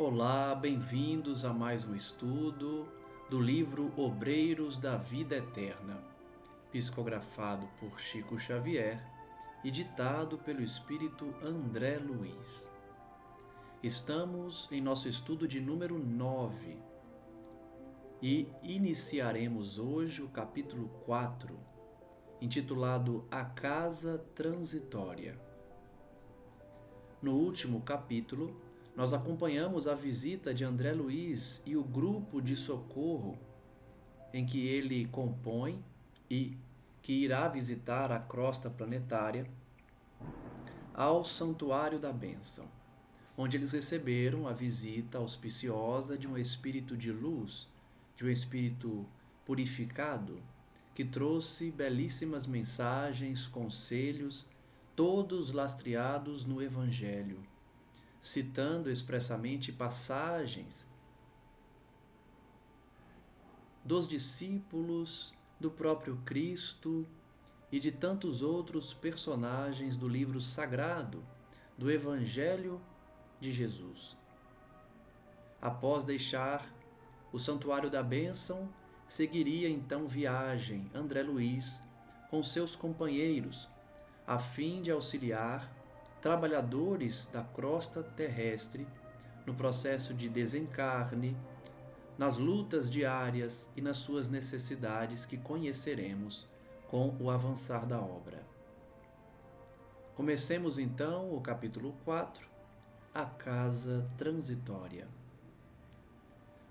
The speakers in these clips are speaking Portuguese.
Olá, bem-vindos a mais um estudo do livro Obreiros da Vida Eterna, psicografado por Chico Xavier e ditado pelo Espírito André Luiz. Estamos em nosso estudo de número 9 e iniciaremos hoje o capítulo 4, intitulado A Casa Transitória. No último capítulo, nós acompanhamos a visita de André Luiz e o grupo de socorro em que ele compõe e que irá visitar a crosta planetária ao Santuário da Bênção, onde eles receberam a visita auspiciosa de um espírito de luz, de um espírito purificado, que trouxe belíssimas mensagens, conselhos, todos lastreados no Evangelho, citando expressamente passagens dos discípulos, do próprio Cristo e de tantos outros personagens do livro sagrado do Evangelho de Jesus. Após deixar o Santuário da Bênção, seguiria então viagem André Luiz com seus companheiros, a fim de auxiliar trabalhadores da crosta terrestre no processo de desencarne, nas lutas diárias e nas suas necessidades que conheceremos com o avançar da obra. Comecemos então o capítulo 4, A Casa Transitória.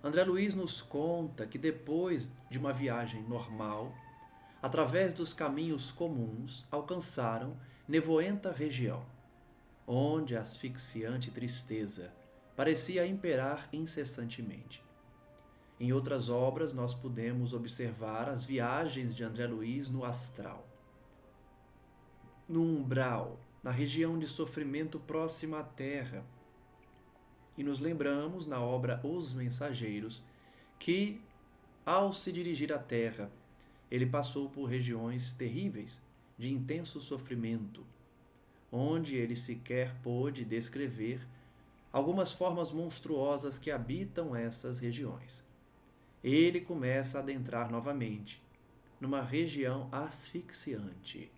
André Luiz nos conta que depois de uma viagem normal, através dos caminhos comuns, alcançaram nevoenta região, onde a asfixiante tristeza parecia imperar incessantemente. Em outras obras, nós podemos observar as viagens de André Luiz no astral, no umbral, na região de sofrimento próxima à Terra. E nos lembramos, na obra Os Mensageiros, que, ao se dirigir à Terra, ele passou por regiões terríveis, de intenso sofrimento, onde ele sequer pôde descrever algumas formas monstruosas que habitam essas regiões. Ele começa a adentrar novamente numa região asfixiante,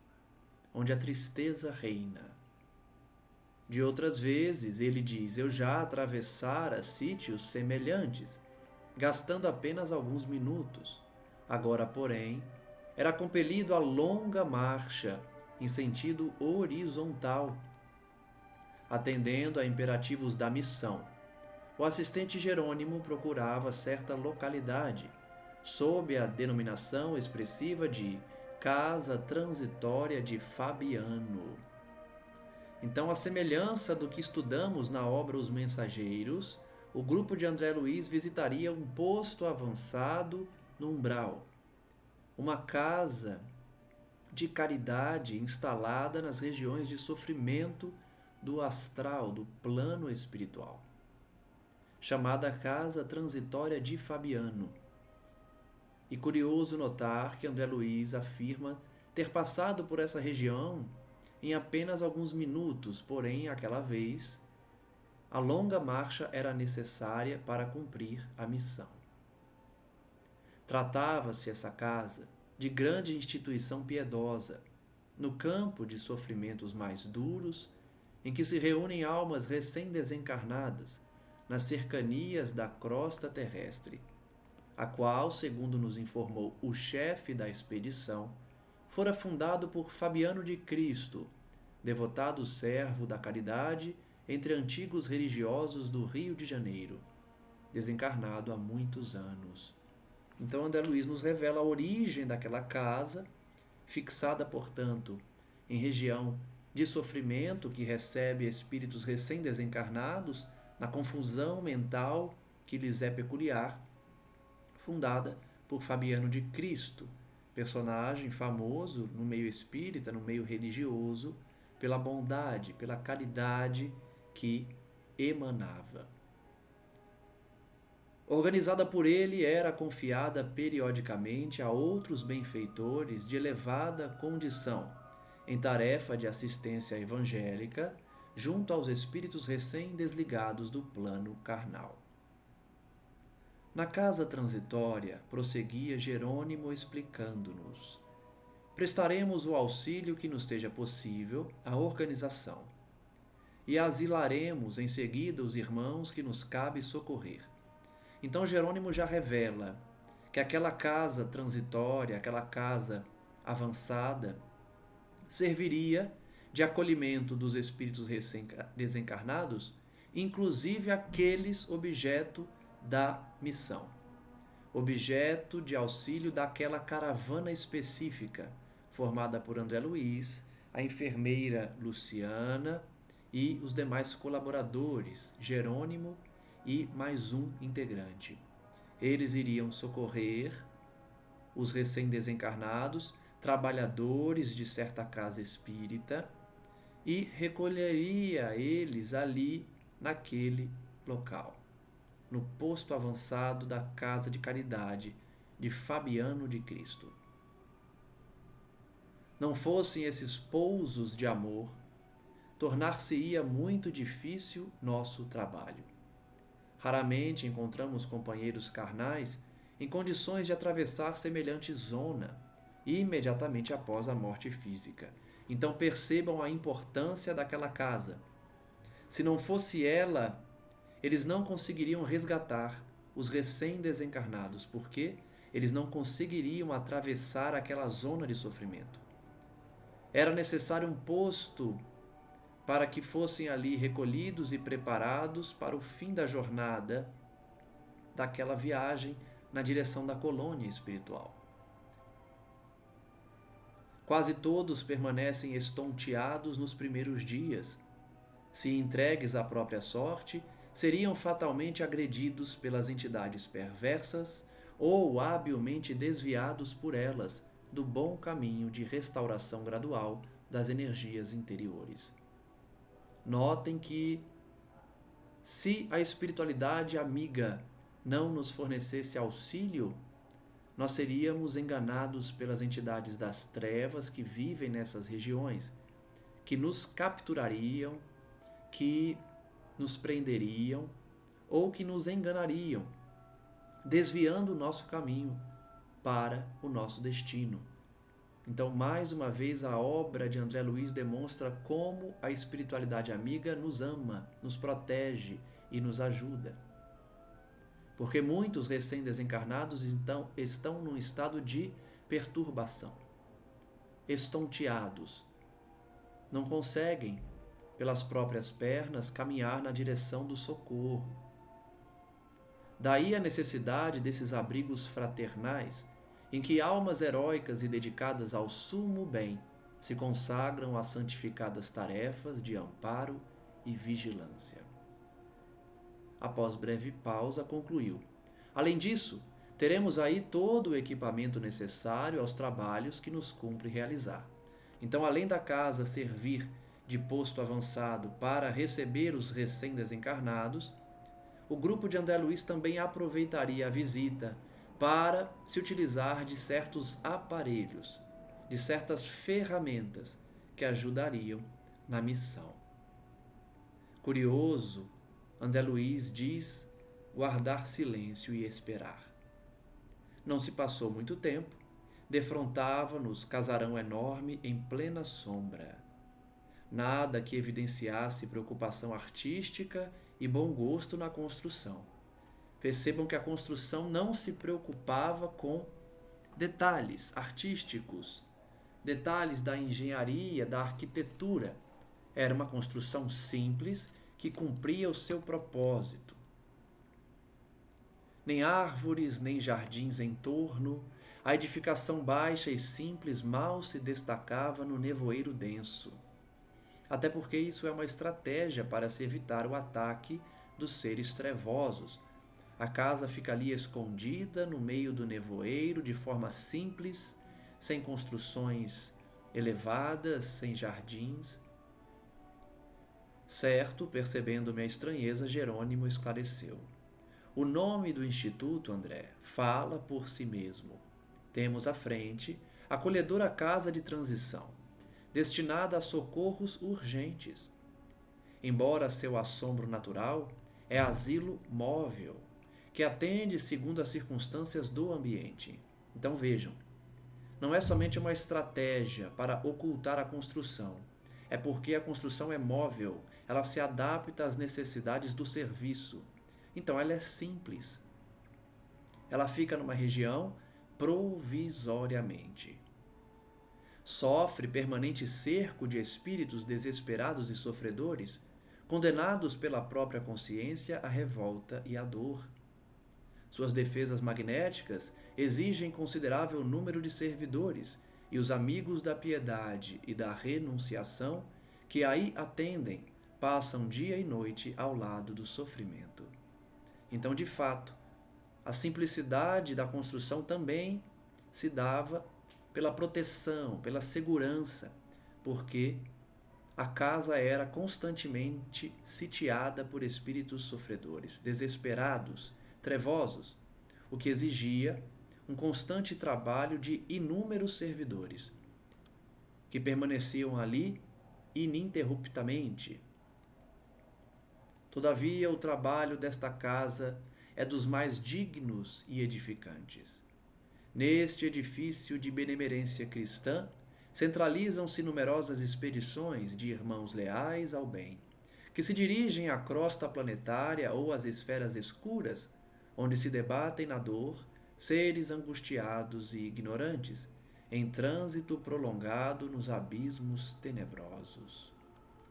onde a tristeza reina. De outras vezes, ele diz: eu já atravessara sítios semelhantes, gastando apenas alguns minutos. Agora, porém, era compelido a longa marcha em sentido horizontal, atendendo a imperativos da missão. O assistente Jerônimo procurava certa localidade, sob a denominação expressiva de Casa Transitória de Fabiano. Então, a semelhança do que estudamos na obra Os Mensageiros, o grupo de André Luiz visitaria um posto avançado no umbral, uma casa de caridade instalada nas regiões de sofrimento do astral, do plano espiritual, chamada Casa Transitória de Fabiano. E curioso notar que André Luiz afirma ter passado por essa região em apenas alguns minutos, porém, aquela vez, a longa marcha era necessária para cumprir a missão. Tratava-se essa casa de grande instituição piedosa, no campo de sofrimentos mais duros, em que se reúnem almas recém-desencarnadas, nas cercanias da crosta terrestre, a qual, segundo nos informou o chefe da expedição, fora fundado por Fabiano de Cristo, devotado servo da caridade entre antigos religiosos do Rio de Janeiro, desencarnado há muitos anos. Então André Luiz nos revela a origem daquela casa, fixada, portanto, em região de sofrimento que recebe espíritos recém-desencarnados, na confusão mental que lhes é peculiar, fundada por Fabiano de Cristo, personagem famoso no meio espírita, no meio religioso, pela bondade, pela caridade que emanava. Organizada por ele, era confiada periodicamente a outros benfeitores de elevada condição, em tarefa de assistência evangélica, junto aos espíritos recém-desligados do plano carnal. Na casa transitória, prosseguia Jerônimo explicando-nos: prestaremos o auxílio que nos esteja possível à organização e asilaremos em seguida os irmãos que nos cabe socorrer. Então Jerônimo já revela que aquela casa transitória, aquela casa avançada, serviria de acolhimento dos espíritos recém-desencarnados, inclusive aqueles objeto da missão, objeto de auxílio daquela caravana específica, formada por André Luiz, a enfermeira Luciana e os demais colaboradores, Jerônimo e mais um integrante. Eles iriam socorrer os recém-desencarnados, trabalhadores de certa casa espírita, e recolheria eles ali naquele local, no posto avançado da Casa de Caridade de Fabiano de Cristo. Não fossem esses pousos de amor, tornar-se-ia muito difícil nosso trabalho. Raramente encontramos companheiros carnais em condições de atravessar semelhante zona imediatamente após a morte física. Então percebam a importância daquela casa. Se não fosse ela, eles não conseguiriam resgatar os recém-desencarnados, porque eles não conseguiriam atravessar aquela zona de sofrimento. Era necessário um posto para que fossem ali recolhidos e preparados para o fim da jornada daquela viagem na direção da colônia espiritual. Quase todos permanecem estonteados nos primeiros dias. Se entregues à própria sorte, seriam fatalmente agredidos pelas entidades perversas ou habilmente desviados por elas do bom caminho de restauração gradual das energias interiores. Notem que, se a espiritualidade amiga não nos fornecesse auxílio, nós seríamos enganados pelas entidades das trevas que vivem nessas regiões, que nos capturariam, que nos prenderiam ou que nos enganariam, desviando o nosso caminho para o nosso destino. Então, mais uma vez, a obra de André Luiz demonstra como a espiritualidade amiga nos ama, nos protege e nos ajuda. Porque muitos recém-desencarnados estão num estado de perturbação, estonteados, não conseguem, pelas próprias pernas, caminhar na direção do socorro. Daí a necessidade desses abrigos fraternais, em que almas heróicas e dedicadas ao sumo bem se consagram às santificadas tarefas de amparo e vigilância. Após breve pausa, concluiu: além disso, teremos aí todo o equipamento necessário aos trabalhos que nos cumpre realizar. Então, além da casa servir de posto avançado para receber os recém-desencarnados, o grupo de André Luiz também aproveitaria a visita para se utilizar de certos aparelhos, de certas ferramentas que ajudariam na missão. Curioso, André Luiz diz guardar silêncio e esperar. Não se passou muito tempo, defrontava-nos casarão enorme em plena sombra. Nada que evidenciasse preocupação artística e bom gosto na construção. Percebam que a construção não se preocupava com detalhes artísticos, detalhes da engenharia, da arquitetura. Era uma construção simples que cumpria o seu propósito. Nem árvores, nem jardins em torno, a edificação baixa e simples mal se destacava no nevoeiro denso. Até porque isso é uma estratégia para se evitar o ataque dos seres trevosos. A casa fica ali escondida no meio do nevoeiro de forma simples, sem construções elevadas, sem jardins. Certo, percebendo minha estranheza, Jerônimo esclareceu. O nome do Instituto, André, fala por si mesmo. Temos à frente a acolhedora casa de transição, destinada a socorros urgentes. Embora seu assombro natural, é asilo móvel, que atende segundo as circunstâncias do ambiente. Então vejam, não é somente uma estratégia para ocultar a construção, é porque a construção é móvel, ela se adapta às necessidades do serviço. Então ela é simples. Ela fica numa região provisoriamente. Sofre permanente cerco de espíritos desesperados e sofredores, condenados pela própria consciência à revolta e à dor. Suas defesas magnéticas exigem considerável número de servidores, e os amigos da piedade e da renunciação, que aí atendem, passam dia e noite ao lado do sofrimento. Então, de fato, a simplicidade da construção também se dava pela proteção, pela segurança, porque a casa era constantemente sitiada por espíritos sofredores, desesperados, trevosos, o que exigia um constante trabalho de inúmeros servidores, que permaneciam ali ininterruptamente. Todavia, o trabalho desta casa é dos mais dignos e edificantes. Neste edifício de benemerência cristã, centralizam-se numerosas expedições de irmãos leais ao bem, que se dirigem à crosta planetária ou às esferas escuras, onde se debatem na dor seres angustiados e ignorantes, em trânsito prolongado nos abismos tenebrosos.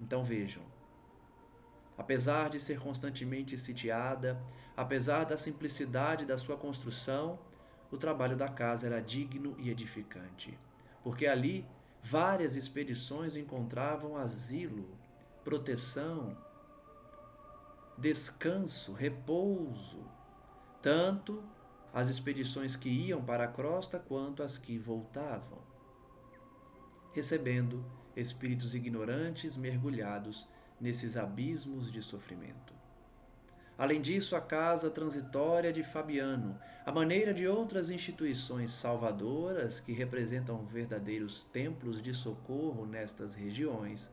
Então vejam, apesar de ser constantemente sitiada, apesar da simplicidade da sua construção, o trabalho da casa era digno e edificante, porque ali várias expedições encontravam asilo, proteção, descanso, repouso, tanto as expedições que iam para a crosta quanto as que voltavam, recebendo espíritos ignorantes mergulhados nesses abismos de sofrimento. Além disso, a casa transitória de Fabiano, à maneira de outras instituições salvadoras que representam verdadeiros templos de socorro nestas regiões,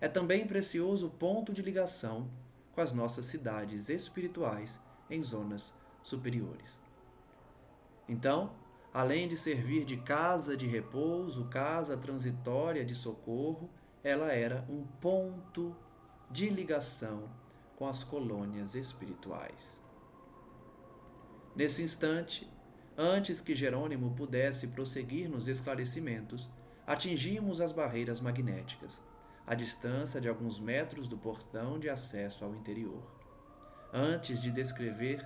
é também precioso ponto de ligação com as nossas cidades espirituais em zonas superiores. Então, além de servir de casa de repouso, casa transitória de socorro, ela era um ponto de ligação com as colônias espirituais. Nesse instante, antes que Jerônimo pudesse prosseguir nos esclarecimentos, atingimos as barreiras magnéticas, à distância de alguns metros do portão de acesso ao interior. Antes de descrever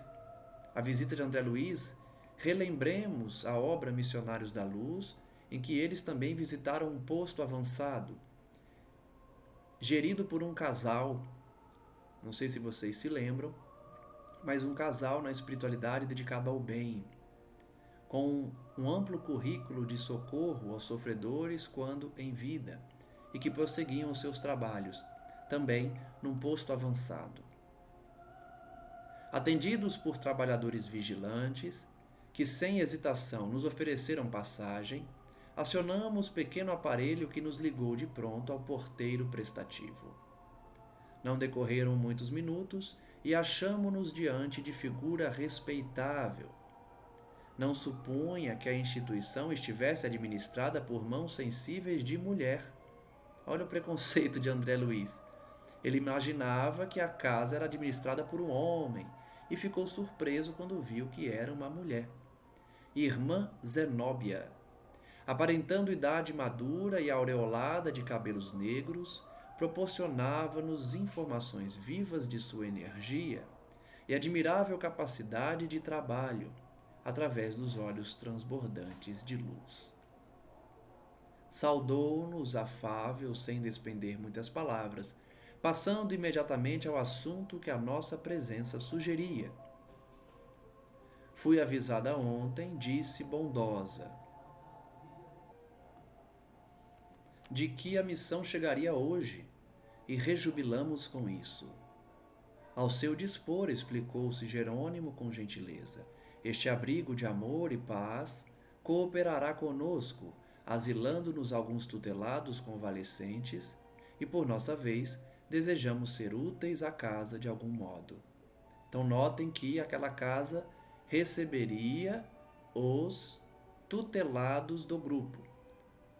a visita de André Luiz, relembremos a obra Missionários da Luz, em que eles também visitaram um posto avançado, gerido por um casal, não sei se vocês se lembram, mas um casal na espiritualidade dedicado ao bem, com um amplo currículo de socorro aos sofredores quando em vida e que prosseguiam os seus trabalhos, também num posto avançado. Atendidos por trabalhadores vigilantes, que sem hesitação nos ofereceram passagem, acionamos pequeno aparelho que nos ligou de pronto ao porteiro prestativo. Não decorreram muitos minutos e achamo-nos diante de figura respeitável. Não supunha que a instituição estivesse administrada por mãos sensíveis de mulher. Olha o preconceito de André Luiz. Ele imaginava que a casa era administrada por um homem e ficou surpreso quando viu que era uma mulher. Irmã Zenóbia, aparentando idade madura e aureolada de cabelos negros, proporcionava-nos informações vivas de sua energia e admirável capacidade de trabalho, através dos olhos transbordantes de luz. Saudou-nos afável, sem despender muitas palavras, passando imediatamente ao assunto que a nossa presença sugeria. Fui avisada ontem, disse bondosa, de que a missão chegaria hoje, e rejubilamos com isso. Ao seu dispor, explicou-se Jerônimo com gentileza, este abrigo de amor e paz cooperará conosco, asilando-nos alguns tutelados convalescentes, e por nossa vez desejamos ser úteis à casa de algum modo. Então notem que aquela casa receberia os tutelados do grupo,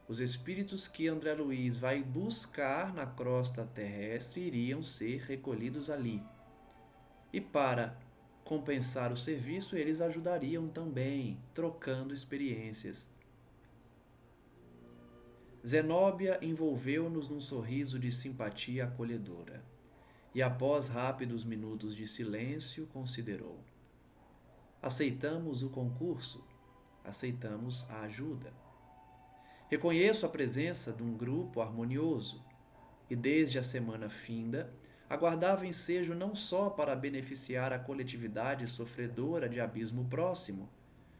os espíritos que André Luiz vai buscar na crosta terrestre iriam ser recolhidos ali. E para compensar o serviço, eles ajudariam também, trocando experiências. Zenóbia envolveu-nos num sorriso de simpatia acolhedora e, após rápidos minutos de silêncio, considerou: aceitamos o concurso, aceitamos a ajuda. Reconheço a presença de um grupo harmonioso e, desde a semana finda, aguardava ensejo não só para beneficiar a coletividade sofredora de abismo próximo,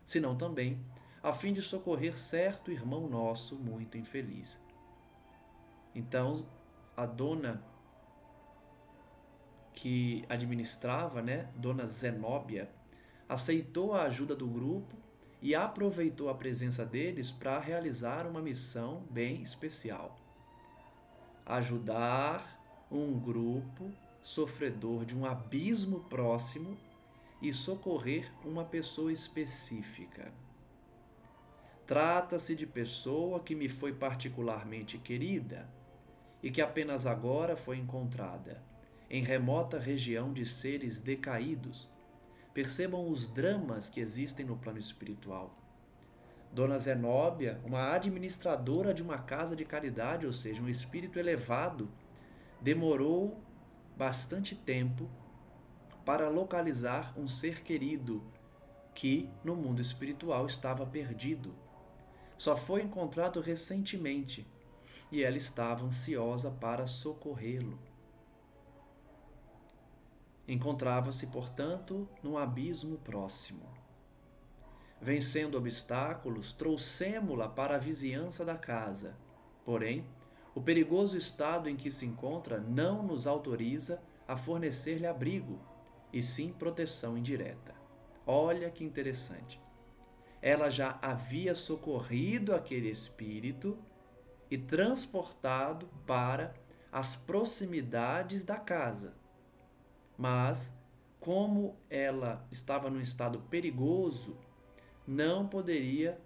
senão também a fim de socorrer certo irmão nosso muito infeliz. Então, a dona que administrava, Dona Zenóbia, aceitou a ajuda do grupo e aproveitou a presença deles para realizar uma missão bem especial: ajudar um grupo sofredor de um abismo próximo e socorrer uma pessoa específica. Trata-se de pessoa que me foi particularmente querida e que apenas agora foi encontrada em remota região de seres decaídos. Percebam os dramas que existem no plano espiritual. Dona Zenóbia, uma administradora de uma casa de caridade, ou seja, um espírito elevado, demorou bastante tempo para localizar um ser querido que, no mundo espiritual, estava perdido. Só foi encontrado recentemente e ela estava ansiosa para socorrê-lo. Encontrava-se, portanto, num abismo próximo. Vencendo obstáculos, trouxemo-la para a vizinhança da casa. Porém, o perigoso estado em que se encontra não nos autoriza a fornecer-lhe abrigo, e sim proteção indireta. Olha que interessante. Ela já havia socorrido aquele espírito e transportado para as proximidades da casa. Mas, como ela estava num estado perigoso, não poderia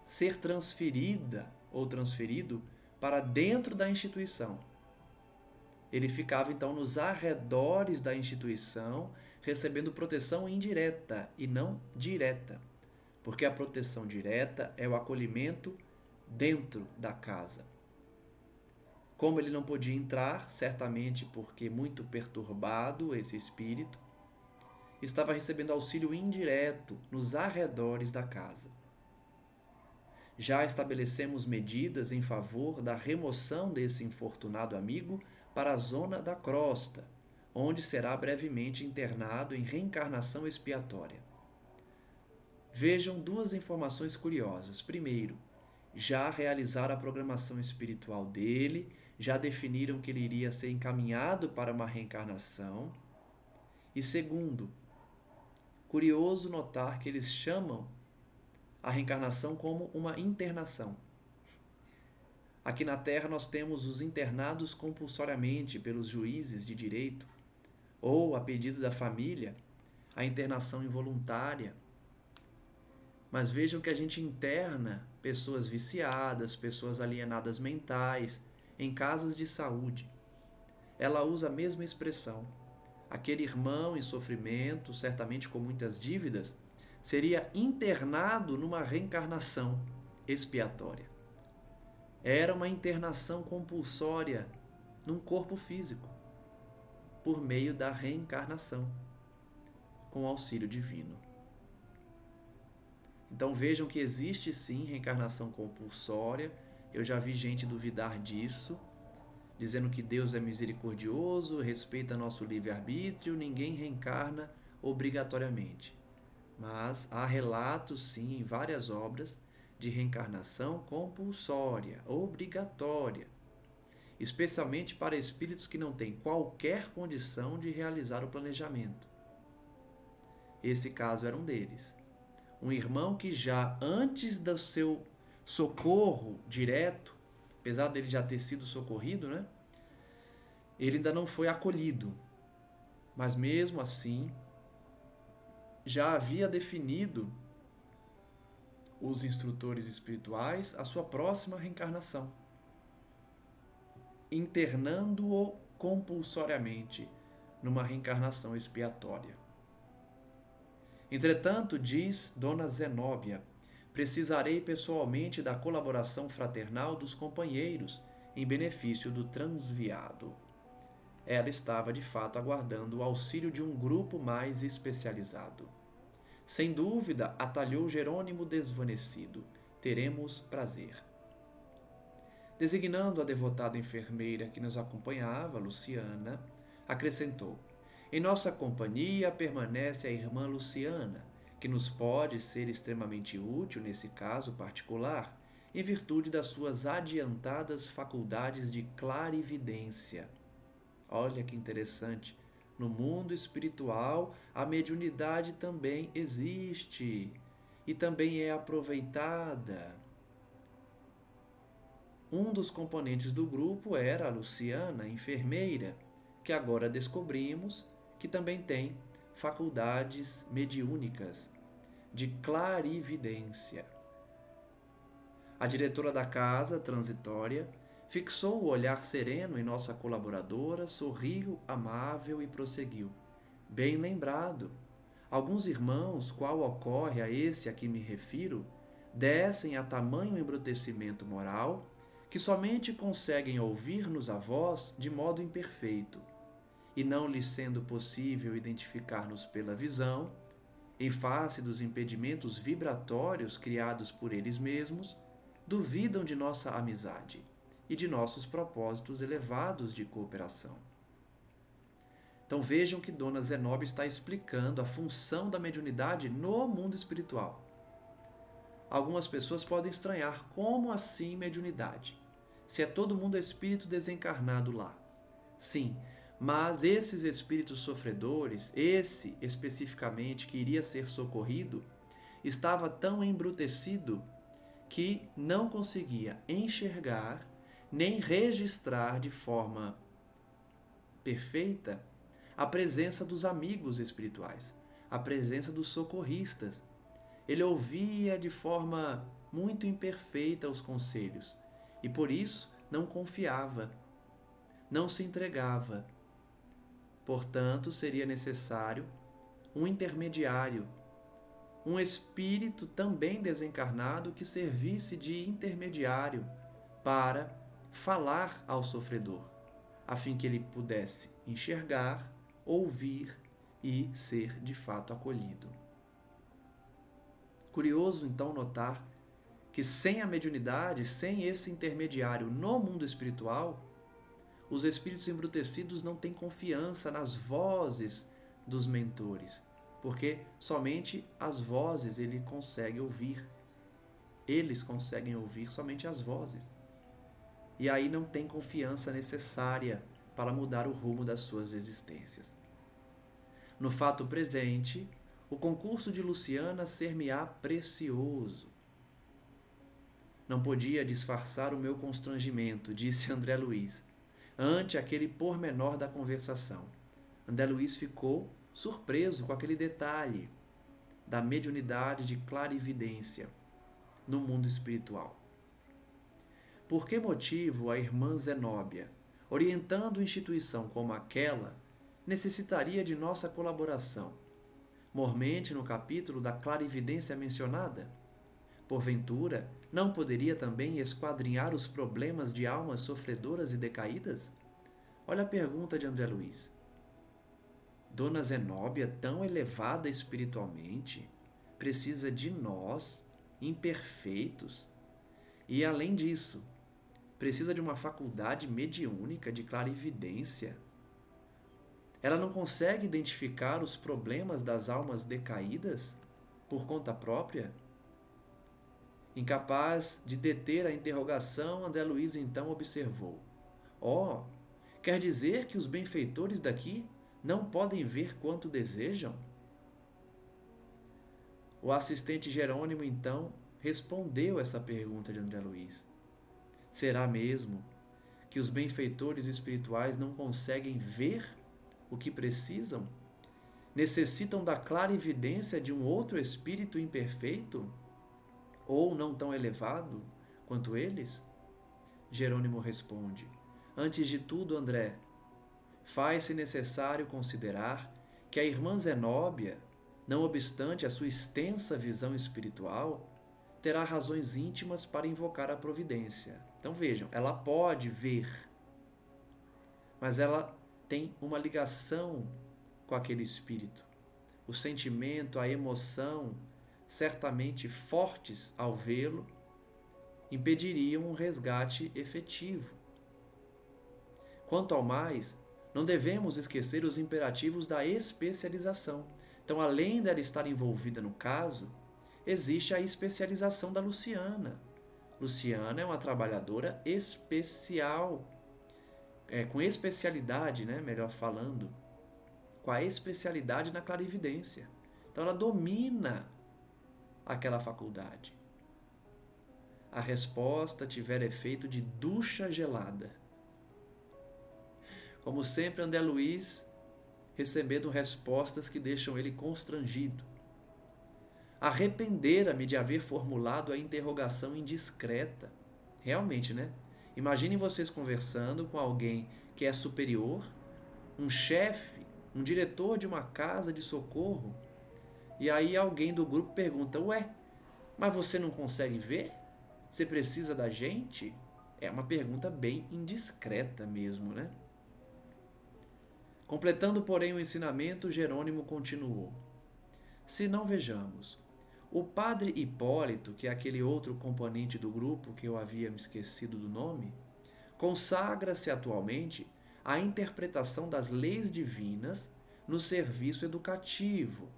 ser transferida ou transferido para dentro da instituição. Ele ficava então nos arredores da instituição, recebendo proteção indireta e não direta, porque a proteção direta é o acolhimento dentro da casa. Como ele não podia entrar, certamente porque muito perturbado esse espírito, estava recebendo auxílio indireto nos arredores da casa. Já estabelecemos medidas em favor da remoção desse infortunado amigo para a zona da crosta, onde será brevemente internado em reencarnação expiatória. Vejam duas informações curiosas. Primeiro, já realizaram a programação espiritual dele, já definiram que ele iria ser encaminhado para uma reencarnação. E segundo, curioso notar que eles chamam a reencarnação como uma internação. Aqui na Terra nós temos os internados compulsoriamente pelos juízes de direito, ou, a pedido da família, a internação involuntária. Mas vejam que a gente interna pessoas viciadas, pessoas alienadas mentais, em casas de saúde. Ela usa a mesma expressão. Aquele irmão em sofrimento, certamente com muitas dívidas, seria internado numa reencarnação expiatória. Era uma internação compulsória num corpo físico, por meio da reencarnação, com auxílio divino. Então vejam que existe sim reencarnação compulsória. Eu já vi gente duvidar disso, dizendo que Deus é misericordioso, respeita nosso livre-arbítrio, ninguém reencarna obrigatoriamente. Mas há relatos sim em várias obras de reencarnação compulsória, obrigatória, especialmente para espíritos que não têm qualquer condição de realizar o planejamento. Esse caso era um deles. Um irmão que já antes do seu socorro direto, apesar dele já ter sido socorrido, né? Ele ainda não foi acolhido. Mas mesmo assim, já havia definido os instrutores espirituais a sua próxima reencarnação, internando-o compulsoriamente numa reencarnação expiatória. Entretanto, diz Dona Zenóbia, precisarei pessoalmente da colaboração fraternal dos companheiros em benefício do transviado. Ela estava, de fato, aguardando o auxílio de um grupo mais especializado. Sem dúvida, atalhou Jerônimo desvanecido. Teremos prazer. Designando a devotada enfermeira que nos acompanhava, Luciana, acrescentou: em nossa companhia permanece a irmã Luciana, que nos pode ser extremamente útil nesse caso particular, em virtude das suas adiantadas faculdades de clarividência. Olha que interessante. No mundo espiritual, a mediunidade também existe e também é aproveitada. Um dos componentes do grupo era a Luciana, enfermeira, que agora descobrimos que também tem faculdades mediúnicas de clarividência. A diretora da casa transitória fixou o olhar sereno em nossa colaboradora, sorriu amável e prosseguiu: bem lembrado, alguns irmãos, qual ocorre a esse a que me refiro, descem a tamanho embrutecimento moral que somente conseguem ouvir-nos a voz de modo imperfeito, e não lhes sendo possível identificar-nos pela visão, em face dos impedimentos vibratórios criados por eles mesmos, duvidam de nossa amizade e de nossos propósitos elevados de cooperação. Então vejam que Dona Zenóbia está explicando a função da mediunidade no mundo espiritual. Algumas pessoas podem estranhar: como assim mediunidade? Se é todo mundo espírito desencarnado lá. Sim, mas esses espíritos sofredores, esse especificamente que iria ser socorrido, estava tão embrutecido que não conseguia enxergar nem registrar de forma perfeita a presença dos amigos espirituais, a presença dos socorristas. Ele ouvia de forma muito imperfeita os conselhos e por isso não confiava, não se entregava. Portanto, seria necessário um intermediário, um espírito também desencarnado que servisse de intermediário para falar ao sofredor, a fim que ele pudesse enxergar, ouvir e ser de fato acolhido. Curioso então notar que sem a mediunidade, sem esse intermediário no mundo espiritual, Os espíritos embrutecidos não têm confiança nas vozes dos mentores, porque somente as vozes ele consegue ouvir. Eles conseguem ouvir somente as vozes. E aí não tem confiança necessária para mudar o rumo das suas existências. No fato presente, o concurso de Luciana ser-me-á precioso. Não podia disfarçar o meu constrangimento, disse André Luiz, ante aquele pormenor da conversação. André Luiz ficou surpreso com aquele detalhe da mediunidade de clarividência no mundo espiritual. Por que motivo a irmã Zenóbia, orientando instituição como aquela, necessitaria de nossa colaboração, mormente no capítulo da clarividência mencionada? Porventura, não poderia também esquadrinhar os problemas de almas sofredoras e decaídas? Olha a pergunta de André Luiz. Dona Zenóbia, tão elevada espiritualmente, precisa de nós, imperfeitos, e, além disso, precisa de uma faculdade mediúnica de clarividência. Ela não consegue identificar os problemas das almas decaídas por conta própria? Incapaz de deter a interrogação, André Luiz então observou. Quer dizer que os benfeitores daqui não podem ver quanto desejam? O assistente Jerônimo então respondeu essa pergunta de André Luiz. Será mesmo que os benfeitores espirituais não conseguem ver o que precisam? Necessitam da clarividência de um outro espírito imperfeito? Ou não tão elevado quanto eles? Jerônimo responde: antes de tudo, André, faz-se necessário considerar que a irmã Zenóbia, não obstante a sua extensa visão espiritual, terá razões íntimas para invocar a providência. Então vejam, ela pode ver, mas ela tem uma ligação com aquele espírito. O sentimento, a emoção, certamente fortes ao vê-lo, impediriam um resgate efetivo. Quanto ao mais, não devemos esquecer os imperativos da especialização. Então, além dela estar envolvida no caso, existe a especialização da Luciana. Luciana é uma trabalhadora especial, com especialidade, melhor falando, com a especialidade na clarividência. Então, ela domina aquela faculdade. A resposta tiver efeito de ducha gelada. Como sempre, André Luiz recebendo respostas que deixam ele constrangido. Arrependera-me de haver formulado a interrogação indiscreta. Realmente, Imaginem vocês conversando com alguém que é superior, um chefe, um diretor de uma casa de socorro, e aí alguém do grupo pergunta: mas você não consegue ver? Você precisa da gente? É uma pergunta bem indiscreta mesmo, Completando, porém, o ensinamento, Jerônimo continuou. Se não vejamos, o padre Hipólito, que é aquele outro componente do grupo que eu havia me esquecido do nome, consagra-se atualmente à interpretação das leis divinas no serviço educativo,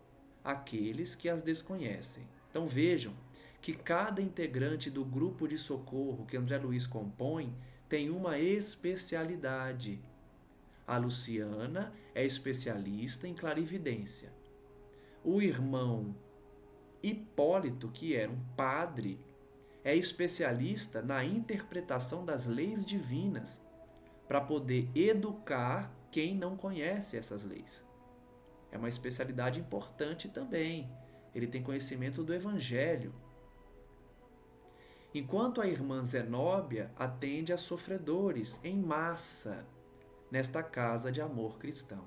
àqueles que as desconhecem. Então vejam que cada integrante do grupo de socorro que André Luiz compõe tem uma especialidade. A Luciana é especialista em clarividência. O irmão Hipólito, que era um padre, é especialista na interpretação das leis divinas, para poder educar quem não conhece essas leis. É uma especialidade importante também. Ele tem conhecimento do Evangelho. Enquanto a irmã Zenóbia atende a sofredores em massa nesta casa de amor cristão.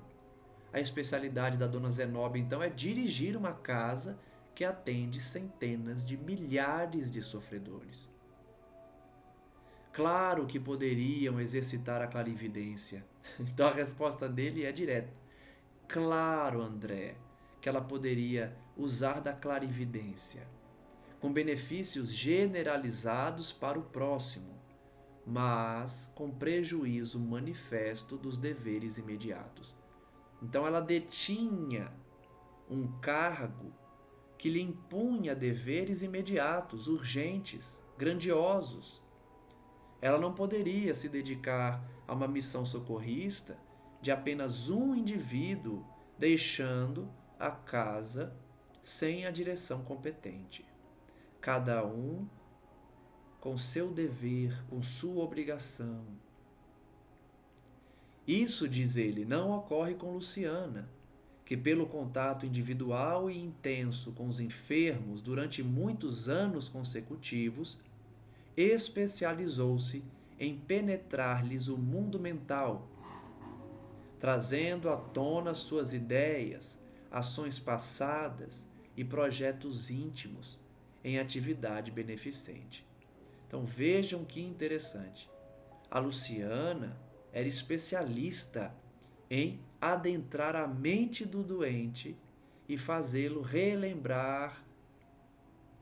A especialidade da dona Zenóbia, então, é dirigir uma casa que atende centenas de milhares de sofredores. Claro que poderiam exercitar a clarividência. Então a resposta dele é direta. Claro, André, que ela poderia usar da clarividência, com benefícios generalizados para o próximo, mas com prejuízo manifesto dos deveres imediatos. Então ela detinha um cargo que lhe impunha deveres imediatos, urgentes, grandiosos. Ela não poderia se dedicar a uma missão socorrista de apenas um indivíduo, deixando a casa sem a direção competente. Cada um com seu dever, com sua obrigação. Isso, diz ele, não ocorre com Luciana, que pelo contato individual e intenso com os enfermos durante muitos anos consecutivos, especializou-se em penetrar-lhes o mundo mental, trazendo à tona suas ideias, ações passadas e projetos íntimos em atividade beneficente. Então vejam que interessante. A Luciana era especialista em adentrar a mente do doente e fazê-lo relembrar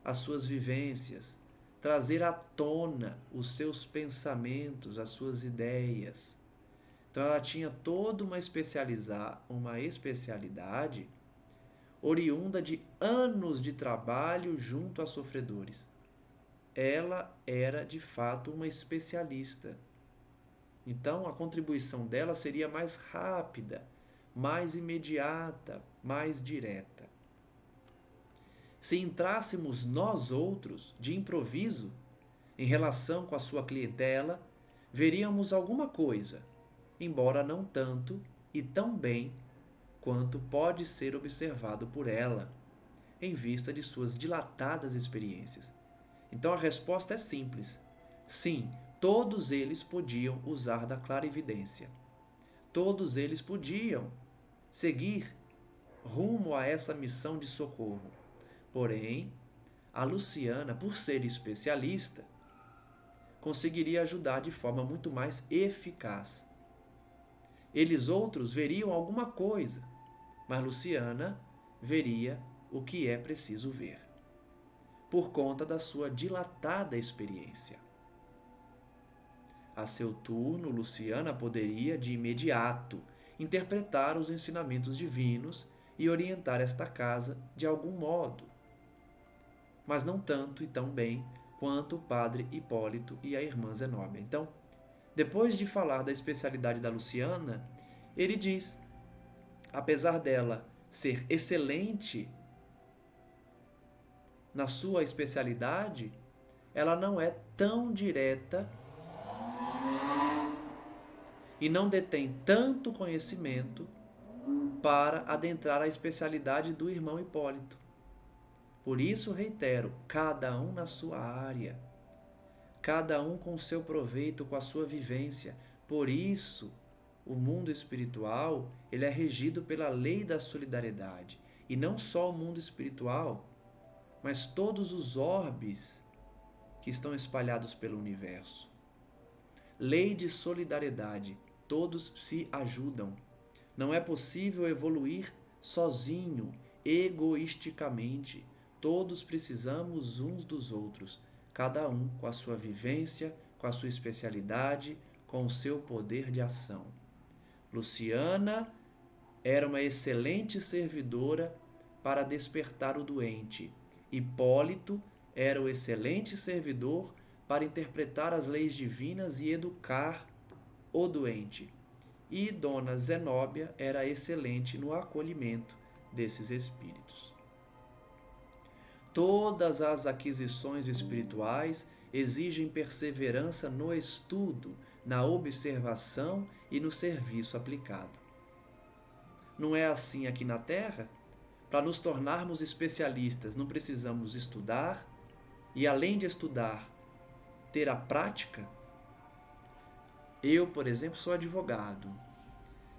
as suas vivências, trazer à tona os seus pensamentos, as suas ideias. Então ela tinha toda uma especialidade oriunda de anos de trabalho junto a sofredores. Ela era de fato uma especialista. Então a contribuição dela seria mais rápida, mais imediata, mais direta. Se entrássemos nós outros, de improviso, em relação com a sua clientela, veríamos alguma coisa, embora não tanto e tão bem quanto pode ser observado por ela, em vista de suas dilatadas experiências. Então a resposta é simples. Sim, todos eles podiam usar da clarividência. Todos eles podiam seguir rumo a essa missão de socorro. Porém, a Luciana, por ser especialista, conseguiria ajudar de forma muito mais eficaz. Eles outros veriam alguma coisa, mas Luciana veria o que é preciso ver, por conta da sua dilatada experiência. A seu turno, Luciana poderia, de imediato, interpretar os ensinamentos divinos e orientar esta casa de algum modo, mas não tanto e tão bem quanto o padre Hipólito e a irmã Zenóbia. Então, depois de falar da especialidade da Luciana, ele diz, apesar dela ser excelente na sua especialidade, ela não é tão direta e não detém tanto conhecimento para adentrar a especialidade do irmão Hipólito. Por isso, reitero, cada um na sua área, cada um com o seu proveito, com a sua vivência. Por isso, o mundo espiritual ele é regido pela lei da solidariedade. E não só o mundo espiritual, mas todos os orbes que estão espalhados pelo universo. Lei de solidariedade, todos se ajudam. Não é possível evoluir sozinho, egoisticamente. Todos precisamos uns dos outros, cada um com a sua vivência, com a sua especialidade, com o seu poder de ação. Luciana era uma excelente servidora para despertar o doente. Hipólito era o excelente servidor para interpretar as leis divinas e educar o doente. E Dona Zenóbia era excelente no acolhimento desses espíritos. Todas as aquisições espirituais exigem perseverança no estudo, na observação e no serviço aplicado. Não é assim aqui na Terra? Para nos tornarmos especialistas, não precisamos estudar e, além de estudar, ter a prática? Eu, por exemplo, sou advogado.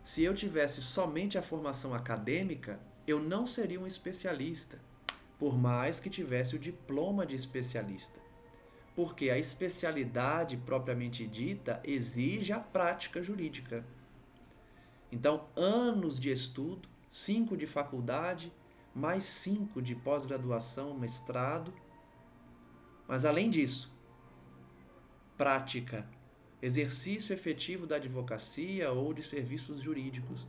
Se eu tivesse somente a formação acadêmica, eu não seria um especialista, por mais que tivesse o diploma de especialista. Porque a especialidade propriamente dita exige a prática jurídica. Então, anos de estudo, 5 de faculdade, mais 5 de pós-graduação, mestrado. Mas, além disso, prática exercício efetivo da advocacia ou de serviços jurídicos,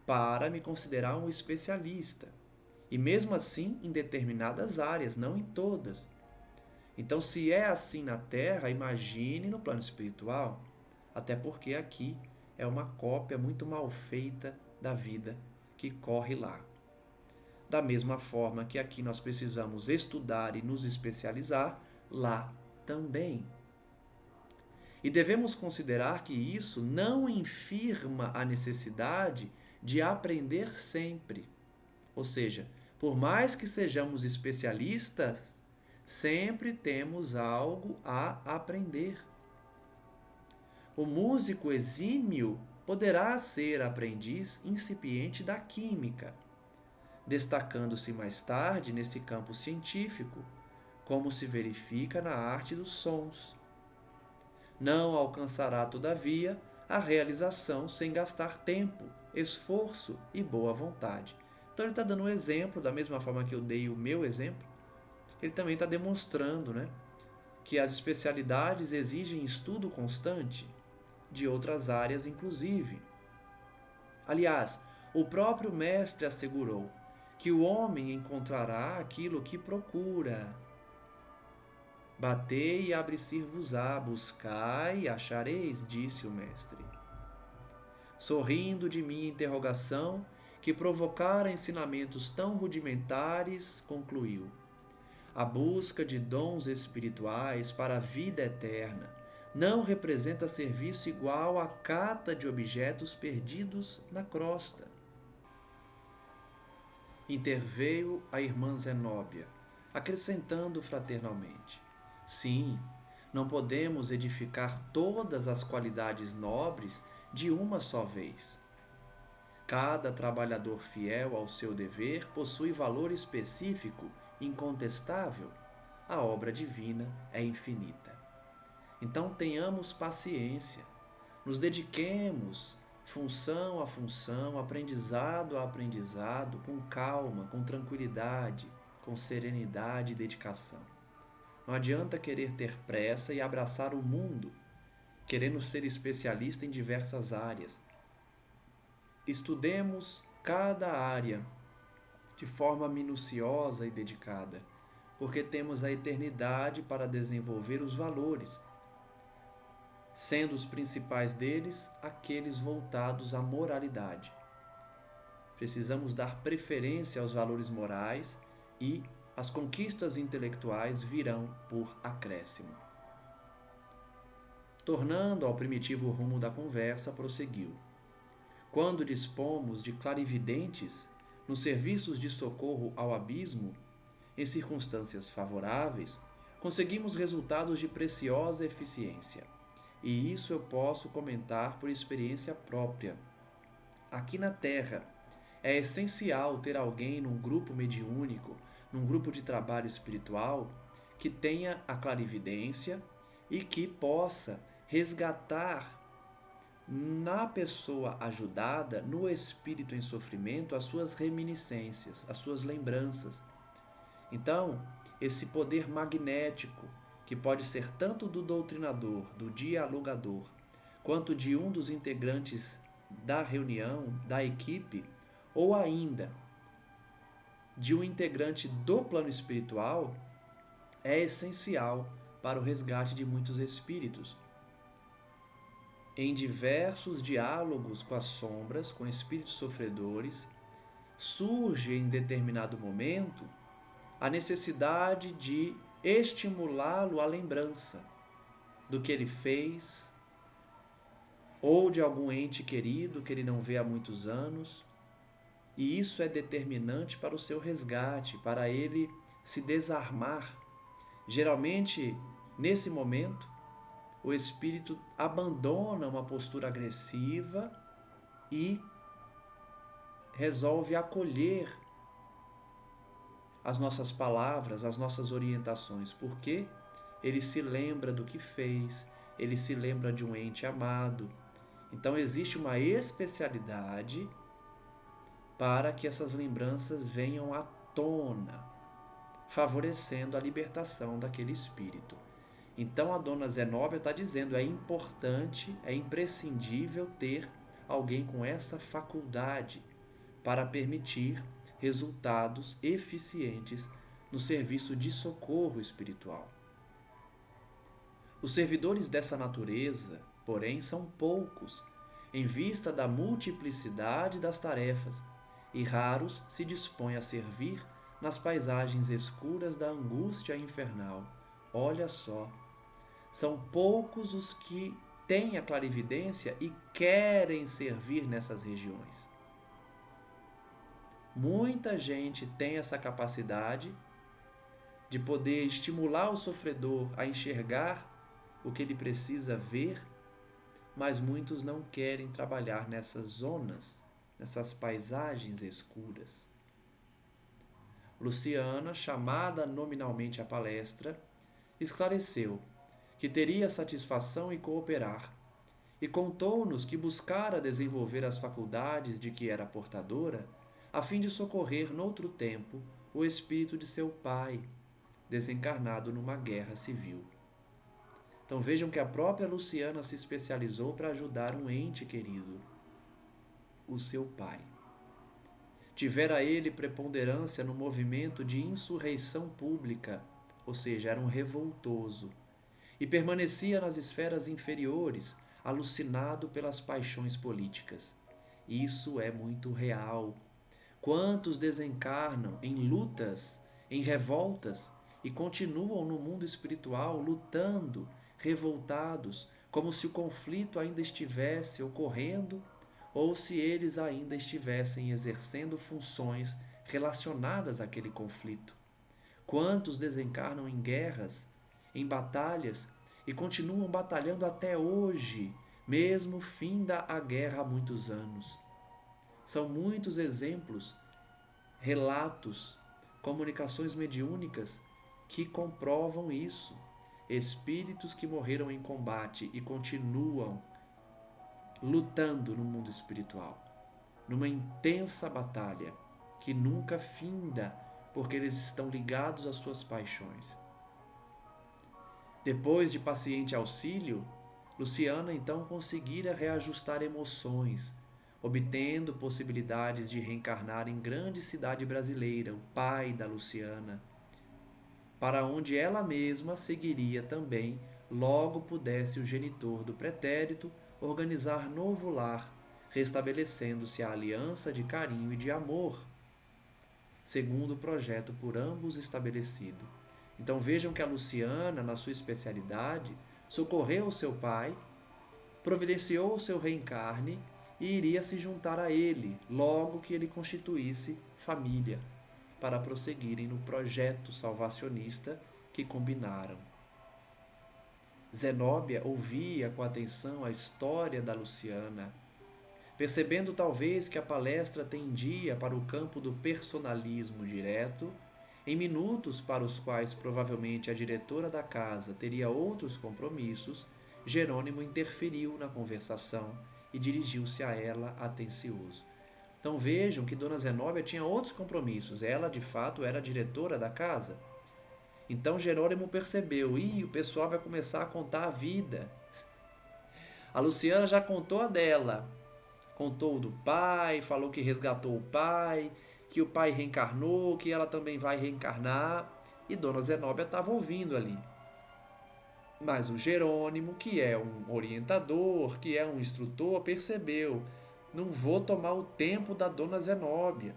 para me considerar um especialista. E mesmo assim, em determinadas áreas, não em todas. Então, se é assim na Terra, imagine no plano espiritual. Até porque aqui é uma cópia muito mal feita da vida que corre lá. Da mesma forma que aqui nós precisamos estudar e nos especializar, lá também. E devemos considerar que isso não infirma a necessidade de aprender sempre. Ou seja, por mais que sejamos especialistas, sempre temos algo a aprender. O músico exímio poderá ser aprendiz incipiente da química, destacando-se mais tarde nesse campo científico, como se verifica na arte dos sons. Não alcançará, todavia, a realização sem gastar tempo, esforço e boa vontade. Então ele está dando um exemplo, da mesma forma que eu dei o meu exemplo, ele também está demonstrando, que as especialidades exigem estudo constante, de outras áreas inclusive. Aliás, o próprio mestre assegurou que o homem encontrará aquilo que procura. Batei e abre-se-vos-á, buscai e achareis, disse o mestre. Sorrindo de minha interrogação, que provocara ensinamentos tão rudimentares, concluiu: a busca de dons espirituais para a vida eterna não representa serviço igual à cata de objetos perdidos na crosta. Interveio a irmã Zenóbia, acrescentando fraternalmente: sim, não podemos edificar todas as qualidades nobres de uma só vez. Cada trabalhador fiel ao seu dever possui valor específico, incontestável. A obra divina é infinita. Então tenhamos paciência, nos dediquemos função a função, aprendizado a aprendizado, com calma, com tranquilidade, com serenidade e dedicação. Não adianta querer ter pressa e abraçar o mundo, querendo ser especialista em diversas áreas. Estudemos cada área de forma minuciosa e dedicada, porque temos a eternidade para desenvolver os valores, sendo os principais deles aqueles voltados à moralidade. Precisamos dar preferência aos valores morais e as conquistas intelectuais virão por acréscimo. Tornando ao primitivo rumo da conversa, prosseguiu: quando dispomos de clarividentes nos serviços de socorro ao abismo, em circunstâncias favoráveis, conseguimos resultados de preciosa eficiência. E isso eu posso comentar por experiência própria. Aqui na Terra, é essencial ter alguém num grupo mediúnico, num grupo de trabalho espiritual, que tenha a clarividência e que possa resgatar na pessoa ajudada, no espírito em sofrimento, as suas reminiscências, as suas lembranças. Então, esse poder magnético, que pode ser tanto do doutrinador, do dialogador, quanto de um dos integrantes da reunião, da equipe, ou ainda de um integrante do plano espiritual, é essencial para o resgate de muitos espíritos. Em diversos diálogos com as sombras, com espíritos sofredores, surge em determinado momento a necessidade de estimulá-lo à lembrança do que ele fez, ou de algum ente querido que ele não vê há muitos anos, e isso é determinante para o seu resgate, para ele se desarmar. Geralmente, nesse momento, o espírito abandona uma postura agressiva e resolve acolher as nossas palavras, as nossas orientações, porque ele se lembra do que fez, ele se lembra de um ente amado. Então existe uma especialidade para que essas lembranças venham à tona, favorecendo a libertação daquele espírito. Então a dona Zenóbia está dizendo, é importante, é imprescindível ter alguém com essa faculdade para permitir resultados eficientes no serviço de socorro espiritual. Os servidores dessa natureza, porém, são poucos, em vista da multiplicidade das tarefas, e raros se dispõem a servir nas paisagens escuras da angústia infernal. Olha só, são poucos os que têm a clarividência e querem servir nessas regiões. Muita gente tem essa capacidade de poder estimular o sofredor a enxergar o que ele precisa ver, mas muitos não querem trabalhar nessas zonas, nessas paisagens escuras. Luciana, chamada nominalmente à palestra, esclareceu que teria satisfação em cooperar e contou-nos que buscara desenvolver as faculdades de que era portadora a fim de socorrer noutro tempo o espírito de seu pai, desencarnado numa guerra civil. Então vejam que a própria Luciana se especializou para ajudar um ente querido, o seu pai. Tivera ele preponderância no movimento de insurreição pública, ou seja, era um revoltoso, e permanecia nas esferas inferiores, alucinado pelas paixões políticas. Isso é muito real. Quantos desencarnam em lutas, em revoltas, e continuam no mundo espiritual lutando, revoltados, como se o conflito ainda estivesse ocorrendo ou se eles ainda estivessem exercendo funções relacionadas àquele conflito. Quantos desencarnam em guerras, em batalhas e continuam batalhando até hoje, mesmo finda a guerra há muitos anos. São muitos exemplos, relatos, comunicações mediúnicas que comprovam isso. Espíritos que morreram em combate e continuam lutando no mundo espiritual, numa intensa batalha que nunca finda, porque eles estão ligados às suas paixões. Depois de paciente auxílio, Luciana então conseguira reajustar emoções, obtendo possibilidades de reencarnar em grande cidade brasileira, o pai da Luciana, para onde ela mesma seguiria também, logo pudesse o genitor do pretérito organizar novo lar, restabelecendo-se a aliança de carinho e de amor, segundo o projeto por ambos estabelecido. Então vejam que a Luciana, na sua especialidade, socorreu o seu pai, providenciou o seu reencarne e iria se juntar a ele, logo que ele constituísse família, para prosseguirem no projeto salvacionista que combinaram. Zenóbia ouvia com atenção a história da Luciana, percebendo talvez que a palestra tendia para o campo do personalismo direto, em minutos para os quais provavelmente a diretora da casa teria outros compromissos, Jerônimo interferiu na conversação e dirigiu-se a ela atencioso. Então vejam que Dona Zenóbia tinha outros compromissos, ela de fato era a diretora da casa. Então Jerônimo percebeu, o pessoal vai começar a contar a vida. A Luciana já contou a dela, contou do pai, falou que resgatou o pai, que o pai reencarnou, que ela também vai reencarnar, e Dona Zenóbia estava ouvindo ali. Mas o Jerônimo, que é um orientador, que é um instrutor, percebeu, não vou tomar o tempo da Dona Zenóbia,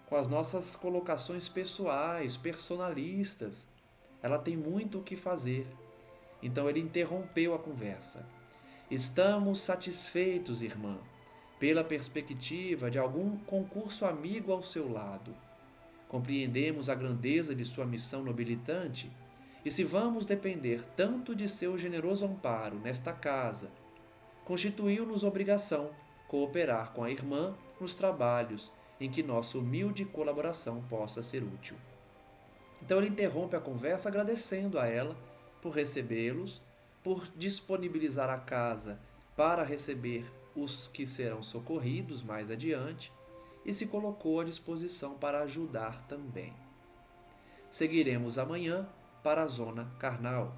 com as nossas colocações pessoais, personalistas. Ela tem muito o que fazer. Então ele interrompeu a conversa. Estamos satisfeitos, irmã, pela perspectiva de algum concurso amigo ao seu lado. Compreendemos a grandeza de sua missão nobilitante, e se vamos depender tanto de seu generoso amparo nesta casa, constituiu-nos obrigação cooperar com a irmã nos trabalhos em que nossa humilde colaboração possa ser útil. Então ele interrompe a conversa agradecendo a ela por recebê-los, por disponibilizar a casa para receber os que serão socorridos mais adiante, e se colocou à disposição para ajudar também. Seguiremos amanhã para a zona carnal.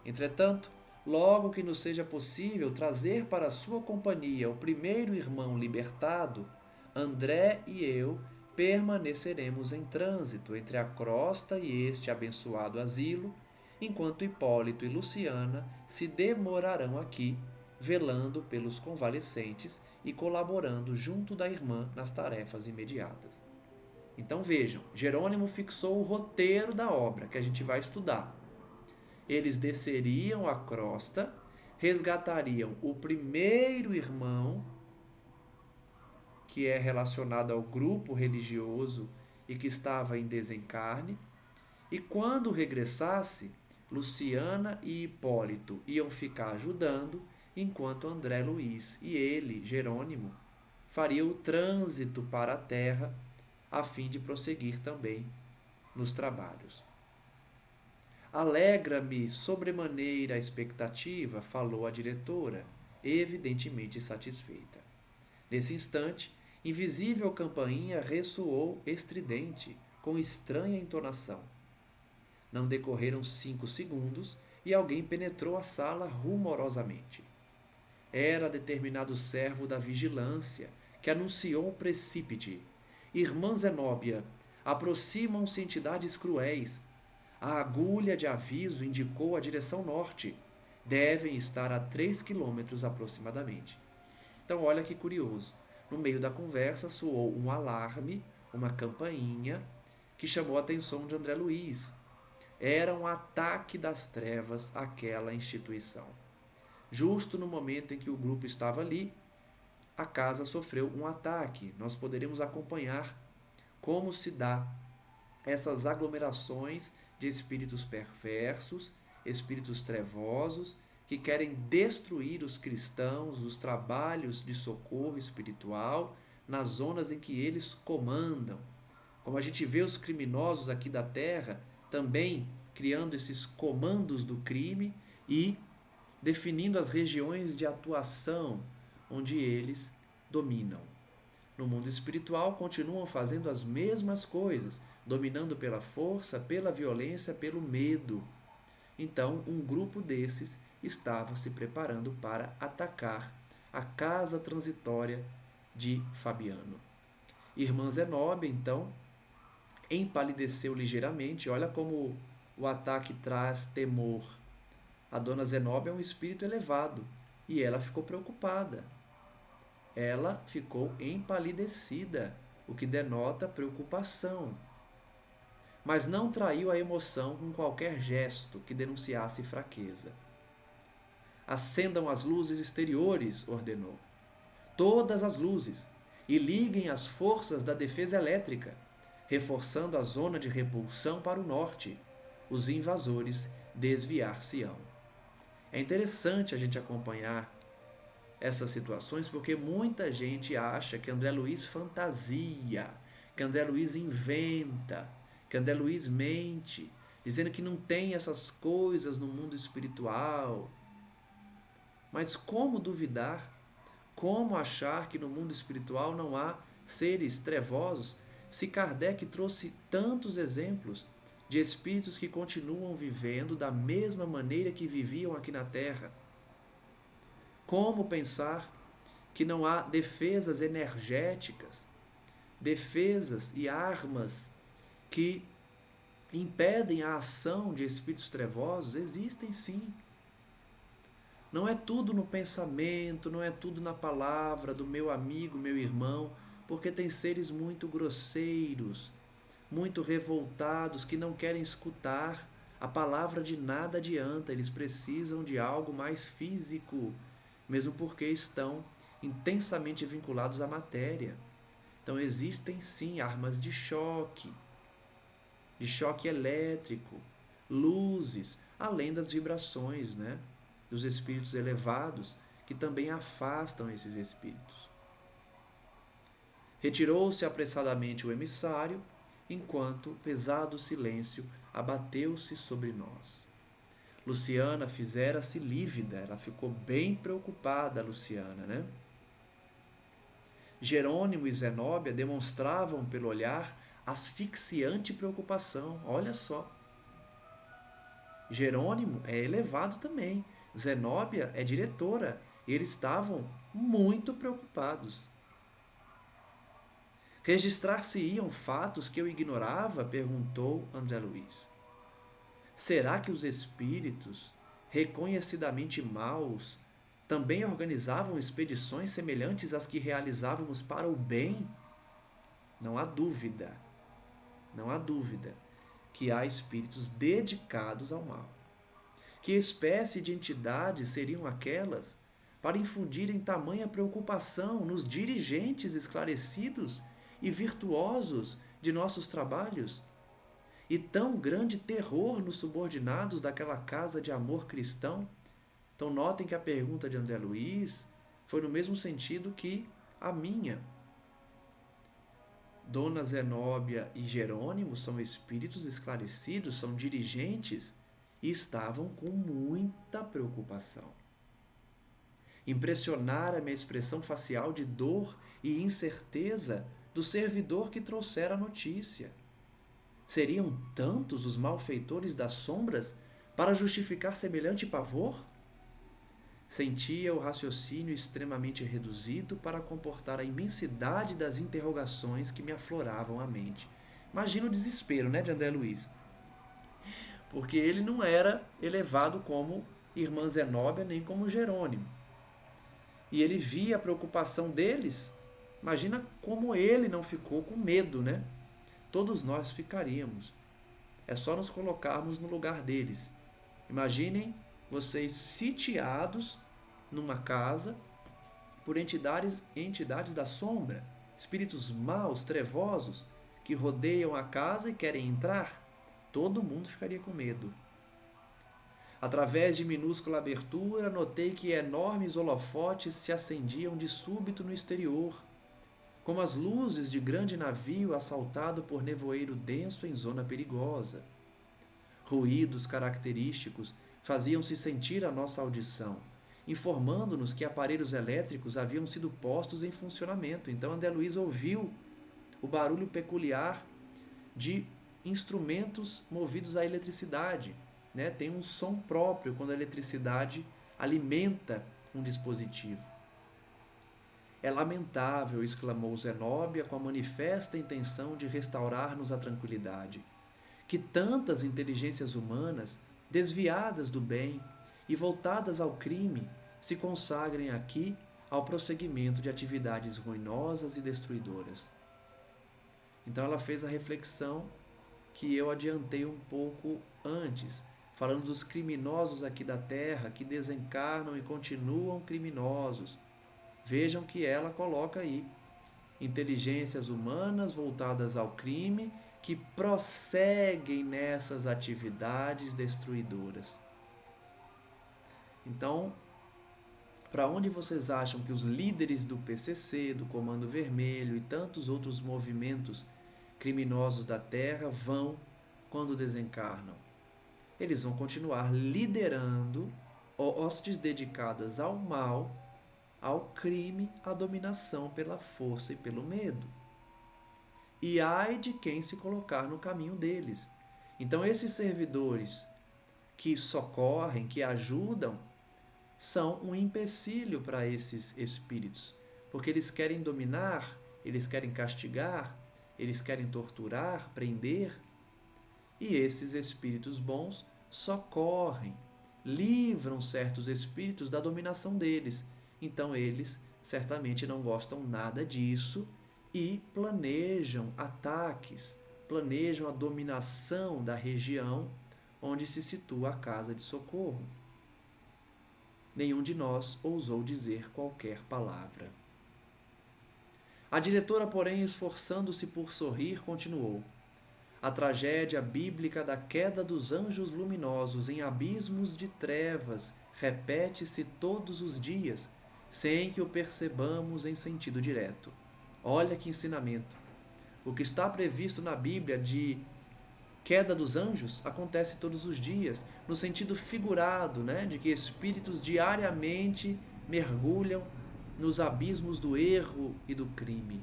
Entretanto, logo que nos seja possível trazer para sua companhia o primeiro irmão libertado, André e eu permaneceremos em trânsito entre a crosta e este abençoado asilo, enquanto Hipólito e Luciana se demorarão aqui, velando pelos convalescentes e colaborando junto da irmã nas tarefas imediatas. Então vejam, Jerônimo fixou o roteiro da obra que a gente vai estudar. Eles desceriam a crosta, resgatariam o primeiro irmão, que é relacionado ao grupo religioso e que estava em desencarne, e quando regressasse, Luciana e Hipólito iam ficar ajudando, enquanto André Luiz e ele, Jerônimo, fariam o trânsito para a terra a fim de prosseguir também nos trabalhos. Alegra-me sobremaneira a expectativa, falou a diretora, evidentemente satisfeita. Nesse instante, invisível campainha ressoou estridente, com estranha entonação. Não decorreram 5 segundos e alguém penetrou a sala rumorosamente. Era determinado servo da vigilância, que anunciou o precípite. Irmã Zenóbia, aproximam-se entidades cruéis. A agulha de aviso indicou a direção norte. Devem estar a 3 quilômetros aproximadamente. Então, olha que curioso. No meio da conversa, soou um alarme, uma campainha, que chamou a atenção de André Luiz. Era um ataque das trevas àquela instituição. Justo no momento em que o grupo estava ali, a casa sofreu um ataque. Nós poderemos acompanhar como se dá essas aglomerações de espíritos perversos, espíritos trevosos, que querem destruir os cristãos, os trabalhos de socorro espiritual, nas zonas em que eles comandam. Como a gente vê os criminosos aqui da Terra, também criando esses comandos do crime e definindo as regiões de atuação onde eles dominam. No mundo espiritual, continuam fazendo as mesmas coisas, dominando pela força, pela violência, pelo medo. Então, um grupo desses estava se preparando para atacar a casa transitória de Fabiano. Irmã Zenóbia, então, empalideceu ligeiramente. Olha como o ataque traz temor. A dona Zenóbia é um espírito elevado e ela ficou preocupada. Ela ficou empalidecida, o que denota preocupação. Mas não traiu a emoção com qualquer gesto que denunciasse fraqueza. Acendam as luzes exteriores, ordenou. Todas as luzes, e liguem as forças da defesa elétrica, reforçando a zona de repulsão para o norte. Os invasores desviar-se-ão. É interessante a gente acompanhar essas situações porque muita gente acha que André Luiz fantasia, que André Luiz inventa, que André Luiz mente, dizendo que não tem essas coisas no mundo espiritual. Mas como duvidar? Como achar que no mundo espiritual não há seres trevosos, se Kardec trouxe tantos exemplos de espíritos que continuam vivendo da mesma maneira que viviam aqui na Terra? Como pensar que não há defesas energéticas, defesas e armas que impedem a ação de espíritos trevosos? Existem sim. Não é tudo no pensamento, não é tudo na palavra do meu amigo, meu irmão, porque tem seres muito grosseiros, muito revoltados, que não querem escutar. A palavra de nada adianta, eles precisam de algo mais físico, mesmo porque estão intensamente vinculados à matéria. Então existem sim armas de choque elétrico, luzes, além das vibrações, né, dos espíritos elevados, que também afastam esses espíritos. Retirou-se apressadamente o emissário, enquanto pesado silêncio abateu-se sobre nós. Luciana fizera-se lívida, ela ficou bem preocupada, Luciana, né? Jerônimo e Zenóbia demonstravam pelo olhar asfixiante preocupação, olha só. Jerônimo é elevado também. Zenóbia é diretora. E eles estavam muito preocupados. Registrar-se-iam fatos que eu ignorava? Perguntou André Luiz. Será que os espíritos, reconhecidamente maus, também organizavam expedições semelhantes às que realizávamos para o bem? Não há dúvida que há espíritos dedicados ao mal. Que espécie de entidades seriam aquelas para infundirem tamanha preocupação nos dirigentes esclarecidos e virtuosos de nossos trabalhos? E tão grande terror nos subordinados daquela casa de amor cristão? Então notem que a pergunta de André Luiz foi no mesmo sentido que a minha. Dona Zenóbia e Jerônimo são espíritos esclarecidos, são dirigentes e estavam com muita preocupação. Impressionara-me a expressão facial de dor e incerteza do servidor que trouxera a notícia. Seriam tantos os malfeitores das sombras para justificar semelhante pavor? Sentia o raciocínio extremamente reduzido para comportar a imensidade das interrogações que me afloravam à mente. Imagina o desespero, de André Luiz. Porque ele não era elevado como irmã Zenóbia nem como Jerônimo. E ele via a preocupação deles. Imagina como ele não ficou com medo, Todos nós ficaríamos. É só nos colocarmos no lugar deles. Imaginem vocês sitiados numa casa por entidades da sombra, espíritos maus, trevosos, que rodeiam a casa e querem entrar. Todo mundo ficaria com medo. Através de minúscula abertura, notei que enormes holofotes se acendiam de súbito no exterior, como as luzes de grande navio assaltado por nevoeiro denso em zona perigosa. Ruídos característicos faziam-se sentir à nossa audição, informando-nos que aparelhos elétricos haviam sido postos em funcionamento. Então André Luiz ouviu o barulho peculiar de instrumentos movidos à eletricidade. Tem um som próprio quando a eletricidade alimenta um dispositivo. É lamentável, exclamou Zenóbia com a manifesta intenção de restaurar-nos a tranquilidade, que tantas inteligências humanas, desviadas do bem e voltadas ao crime, se consagrem aqui ao prosseguimento de atividades ruinosas e destruidoras. Então ela fez a reflexão que eu adiantei um pouco antes, falando dos criminosos aqui da terra que desencarnam e continuam criminosos. Vejam que ela coloca aí inteligências humanas voltadas ao crime que prosseguem nessas atividades destruidoras. Então, para onde vocês acham que os líderes do PCC, do Comando Vermelho e tantos outros movimentos criminosos da Terra vão quando desencarnam? Eles vão continuar liderando hostes dedicadas ao mal, ao crime, à dominação pela força e pelo medo. E ai de quem se colocar no caminho deles. Então esses servidores que socorrem, que ajudam, são um empecilho para esses espíritos, porque eles querem dominar, eles querem castigar, eles querem torturar, prender, e esses espíritos bons socorrem, livram certos espíritos da dominação deles. Então eles certamente não gostam nada disso e planejam ataques, planejam a dominação da região onde se situa a casa de socorro. Nenhum de nós ousou dizer qualquer palavra. A diretora, porém, esforçando-se por sorrir, continuou. A tragédia bíblica da queda dos anjos luminosos em abismos de trevas repete-se todos os dias, sem que o percebamos em sentido direto. Olha que ensinamento. O que está previsto na Bíblia de queda dos anjos acontece todos os dias, no sentido figurado, de que espíritos diariamente mergulham nos abismos do erro e do crime.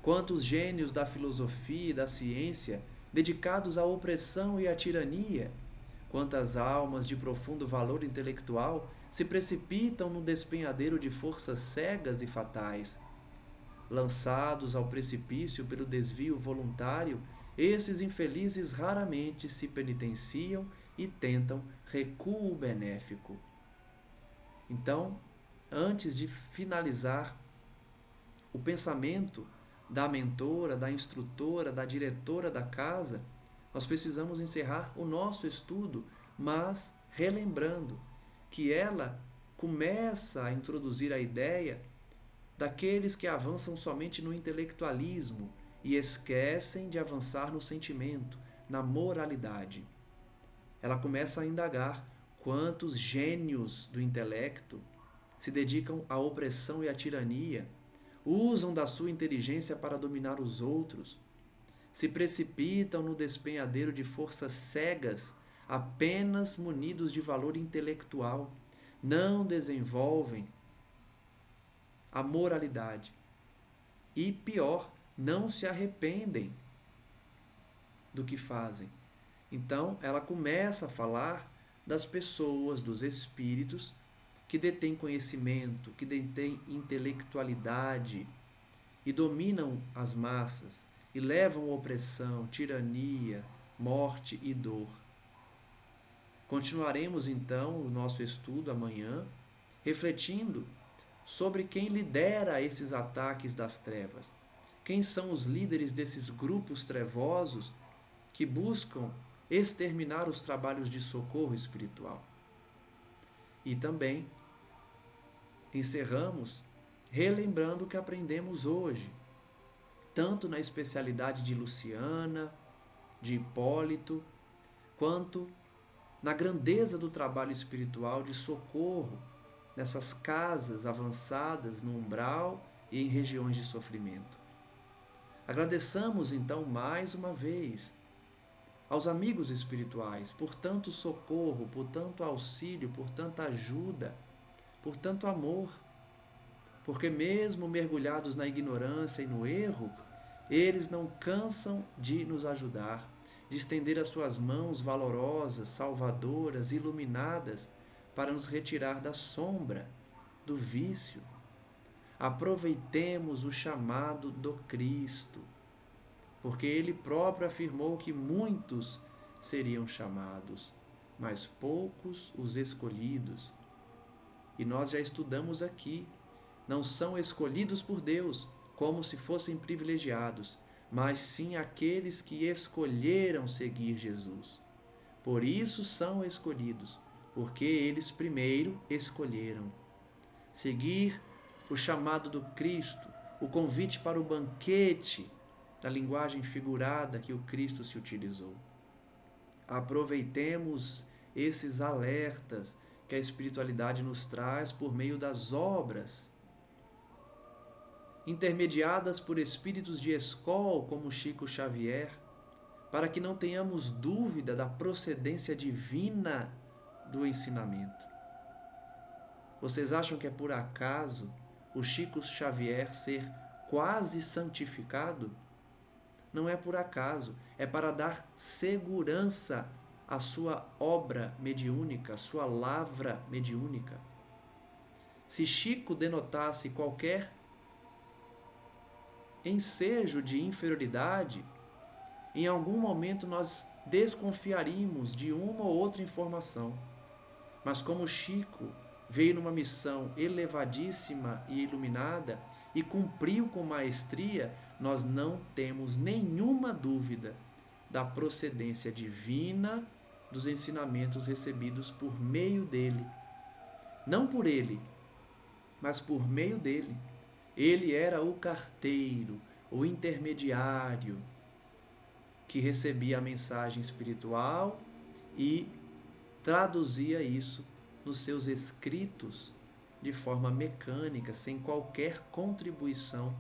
Quantos gênios da filosofia e da ciência, dedicados à opressão e à tirania, Quantas almas de profundo valor intelectual se precipitam no despenhadeiro de forças cegas e fatais. Lançados ao precipício pelo desvio voluntário, esses infelizes raramente se penitenciam e tentam recuo benéfico. Então, antes de finalizar o pensamento da mentora, da instrutora, da diretora da casa, nós precisamos encerrar o nosso estudo, mas relembrando que ela começa a introduzir a ideia daqueles que avançam somente no intelectualismo e esquecem de avançar no sentimento, na moralidade. Ela começa a indagar quantos gênios do intelecto se dedicam à opressão e à tirania, usam da sua inteligência para dominar os outros, se precipitam no despenhadeiro de forças cegas, apenas munidos de valor intelectual, não desenvolvem a moralidade e, pior, não se arrependem do que fazem. Então, ela começa a falar das pessoas, dos espíritos que detêm conhecimento, que detêm intelectualidade e dominam as massas e levam opressão, tirania, morte e dor. Continuaremos então o nosso estudo amanhã, refletindo sobre quem lidera esses ataques das trevas. Quem são os líderes desses grupos trevosos que buscam exterminar os trabalhos de socorro espiritual. E também encerramos relembrando o que aprendemos hoje, tanto na especialidade de Luciana, de Hipólito, quanto na grandeza do trabalho espiritual de socorro nessas casas avançadas no umbral e em regiões de sofrimento. Agradeçamos então mais uma vez aos amigos espirituais por tanto socorro, por tanto auxílio, por tanta ajuda, por tanto amor, porque mesmo mergulhados na ignorância e no erro, eles não cansam de nos ajudar, de estender as suas mãos valorosas, salvadoras, iluminadas, para nos retirar da sombra, do vício. Aproveitemos o chamado do Cristo, porque Ele próprio afirmou que muitos seriam chamados, mas poucos os escolhidos. E nós já estudamos aqui, não são escolhidos por Deus, como se fossem privilegiados, mas sim aqueles que escolheram seguir Jesus. Por isso são escolhidos, porque eles primeiro escolheram seguir o chamado do Cristo, o convite para o banquete, da linguagem figurada que o Cristo se utilizou. Aproveitemos esses alertas que a espiritualidade nos traz por meio das obras, intermediadas por espíritos de escola como Chico Xavier, para que não tenhamos dúvida da procedência divina do ensinamento. Vocês acham que é por acaso o Chico Xavier ser quase santificado? Não é por acaso, é para dar segurança à sua obra mediúnica, à sua lavra mediúnica. Se Chico denotasse qualquer ensejo de inferioridade, em algum momento nós desconfiaríamos de uma ou outra informação. Mas como Chico veio numa missão elevadíssima e iluminada e cumpriu com maestria, nós não temos nenhuma dúvida da procedência divina dos ensinamentos recebidos por meio dele. Não por ele, mas por meio dele. Ele era o carteiro, o intermediário, que recebia a mensagem espiritual e traduzia isso nos seus escritos de forma mecânica, sem qualquer contribuição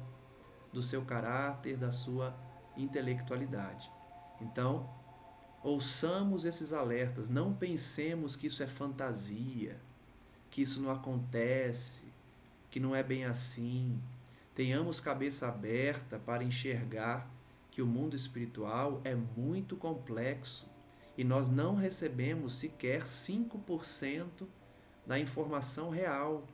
do seu caráter, da sua intelectualidade. Então, ouçamos esses alertas, não pensemos que isso é fantasia, que isso não acontece, que não é bem assim. Tenhamos cabeça aberta para enxergar que o mundo espiritual é muito complexo e nós não recebemos sequer 5% da informação real.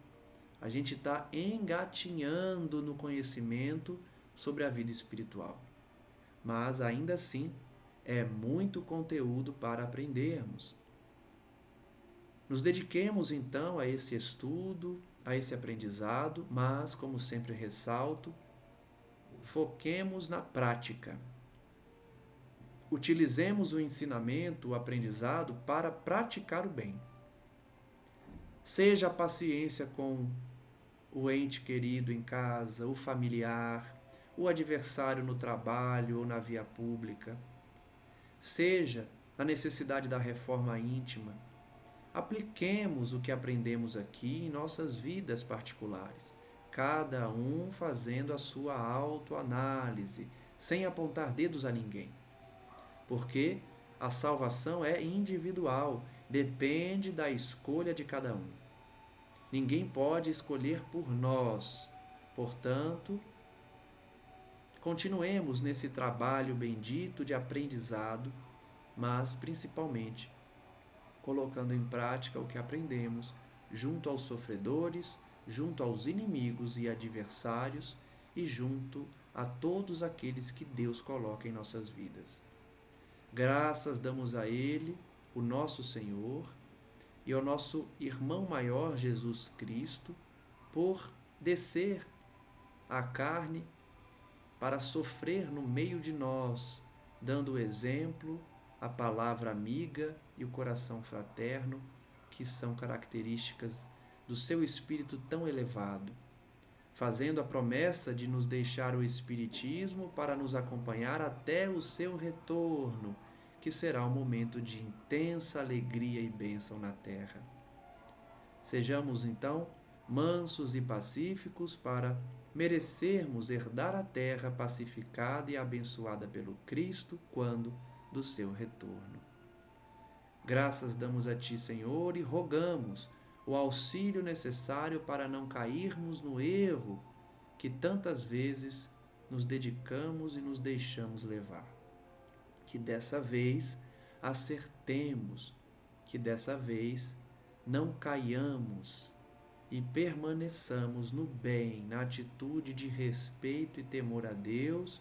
A gente está engatinhando no conhecimento sobre a vida espiritual. Mas ainda assim, é muito conteúdo para aprendermos. Nos dediquemos então a esse estudo, a esse aprendizado, mas, como sempre ressalto, foquemos na prática. Utilizemos o ensinamento, o aprendizado para praticar o bem. Seja a paciência com o ente querido em casa, o familiar, o adversário no trabalho ou na via pública. Seja na necessidade da reforma íntima. Apliquemos o que aprendemos aqui em nossas vidas particulares, cada um fazendo a sua autoanálise, sem apontar dedos a ninguém. Porque a salvação é individual, depende da escolha de cada um. Ninguém pode escolher por nós. Portanto, continuemos nesse trabalho bendito de aprendizado, mas principalmente colocando em prática o que aprendemos junto aos sofredores, junto aos inimigos e adversários e junto a todos aqueles que Deus coloca em nossas vidas. Graças damos a Ele, o nosso Senhor, e ao nosso irmão maior Jesus Cristo, por descer à carne para sofrer no meio de nós, dando o exemplo, a palavra amiga e o coração fraterno, que são características do seu espírito tão elevado, fazendo a promessa de nos deixar o Espiritismo para nos acompanhar até o seu retorno, que será um momento de intensa alegria e bênção na terra. Sejamos, então, mansos e pacíficos para merecermos herdar a terra pacificada e abençoada pelo Cristo quando do seu retorno. Graças damos a Ti, Senhor, e rogamos o auxílio necessário para não cairmos no erro que tantas vezes nos dedicamos e nos deixamos levar. Que dessa vez acertemos, que dessa vez não caiamos e permaneçamos no bem, na atitude de respeito e temor a Deus,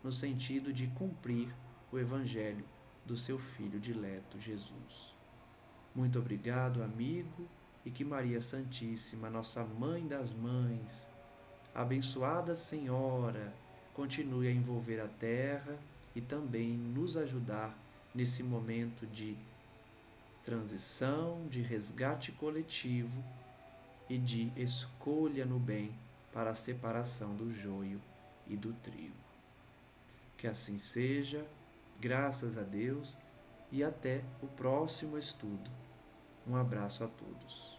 no sentido de cumprir o Evangelho do seu Filho dileto Jesus. Muito obrigado, amigo, e que Maria Santíssima, nossa Mãe das Mães, abençoada Senhora, continue a envolver a terra e também nos ajudar nesse momento de transição, de resgate coletivo e de escolha no bem para a separação do joio e do trigo. Que assim seja, graças a Deus, e até o próximo estudo. Um abraço a todos.